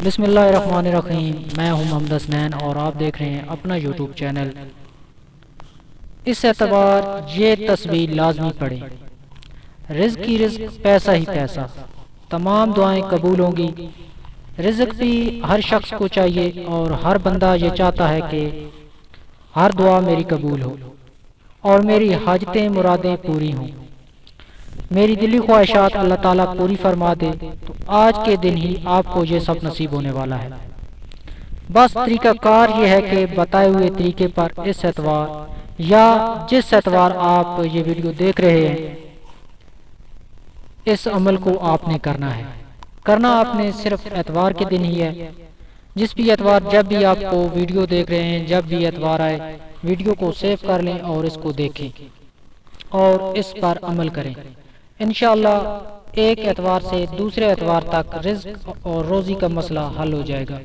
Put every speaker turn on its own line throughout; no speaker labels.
بسم اللہ الرحمن الرحیم۔ میں ہوں محمد حسنین اور آپ دیکھ رہے ہیں اپنا یوٹیوب چینل۔ اس اعتبار یہ تصویر لازمی پڑھیں، رزق کی رزق، پیسہ ہی پیسہ، تمام دعائیں قبول ہوں گی۔ رزق بھی ہر شخص کو چاہیے اور ہر بندہ یہ چاہتا ہے کہ ہر دعا میری قبول ہو اور میری حاجتیں مرادیں پوری ہوں، میری دلی خواہشات اللہ تعالیٰ پوری فرما دے۔ تو آج کے دن ہی آپ کو یہ سب نصیب ہونے والا ہے۔ بس طریقہ کار یہ ہے کہ بتائے ہوئے طریقے پر اس اتوار یا جس اتوار آپ یہ ویڈیو دیکھ رہے ہیں اس عمل کو آپ نے کرنا ہے۔ کرنا آپ نے صرف اتوار کے دن ہی ہے۔ جس بھی اتوار، جب بھی آپ کو ویڈیو دیکھ رہے ہیں، جب بھی اتوار آئے، ویڈیو کو سیو کر لیں اور اس کو دیکھیں اور اس پر عمل کریں۔ انشاءاللہ ایک اتوار سے دوسرے اتوار تک رزق اور روزی کا مسئلہ حل ہو جائے گا۔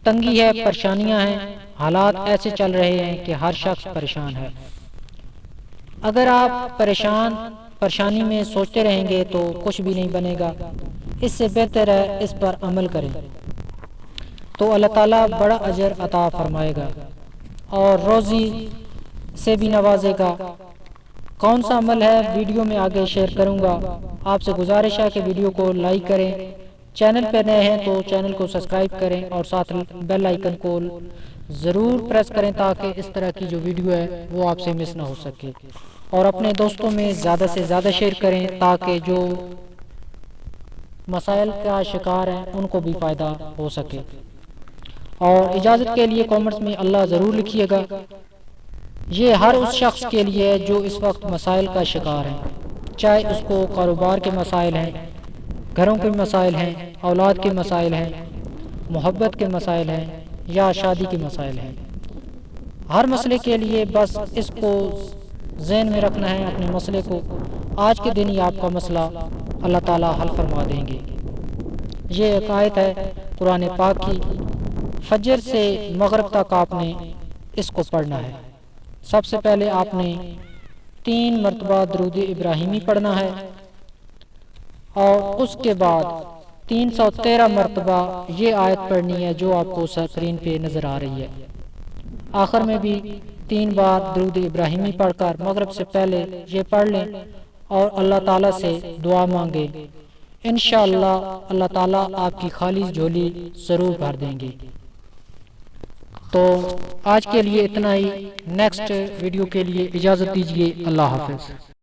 تنگی ہے، پریشانیاں ہیں، حالات ایسے چل رہے ہیں کہ ہر شخص پریشان ہے۔ اگر آپ پریشانی میں سوچتے رہیں گے تو کچھ بھی نہیں بنے گا۔ اس سے بہتر ہے اس پر عمل کریں تو اللہ تعالیٰ بڑا اجر عطا فرمائے گا اور روزی سے بھی نوازے گا۔ کون سا عمل ہے ویڈیو میں آگے شیئر کروں گا۔ آپ سے گزارش ہے کہ ویڈیو کو لائک کریں، چینل پہ نئے ہیں تو چینل کو سبسکرائب کریں اور ساتھ بیل آئیکن کو ضرور پریس کریں تاکہ اس طرح کی جو ویڈیو ہے وہ آپ سے مس نہ ہو سکے، اور اپنے دوستوں میں زیادہ سے زیادہ شیئر کریں تاکہ جو مسائل کا شکار ہیں ان کو بھی فائدہ ہو سکے۔ اور اجازت کے لیے کامنٹس میں اللہ ضرور لکھیے گا۔ یہ ہر اس شخص کے لیے ہے جو اس وقت مسائل کا شکار ہے، چاہے اس کو کاروبار کے مسائل ہیں، گھروں کے مسائل ہیں، اولاد کے مسائل ہیں، محبت کے مسائل ہیں یا شادی کے مسائل ہیں۔ ہر مسئلے کے لیے بس اس کو ذہن میں رکھنا ہے، اپنے مسئلے کو۔ آج کے دن ہی آپ کا مسئلہ اللہ تعالیٰ حل فرما دیں گے۔ یہ ایک آیت ہے قرآن پاک کی۔ فجر سے مغرب تک آپ نے اس کو پڑھنا ہے۔ سب سے پہلے آپ نے 3 مرتبہ درود ابراہیمی پڑھنا ہے اور اس کے بعد 313 مرتبہ یہ آیت پڑھنی ہے جو آپ کو سکرین پہ نظر آ رہی ہے۔ آخر میں بھی 3 بار درود ابراہیمی پڑھ کر مغرب سے پہلے یہ پڑھ لیں اور اللہ تعالیٰ سے دعا مانگیں۔ انشاءاللہ اللہ تعالیٰ آپ کی خالی جھولی ضرور بھر دیں گے۔ تو آج کے لیے اتنا ہی، نیکسٹ ویڈیو کے لیے اجازت دیجیے۔ اللہ حافظ۔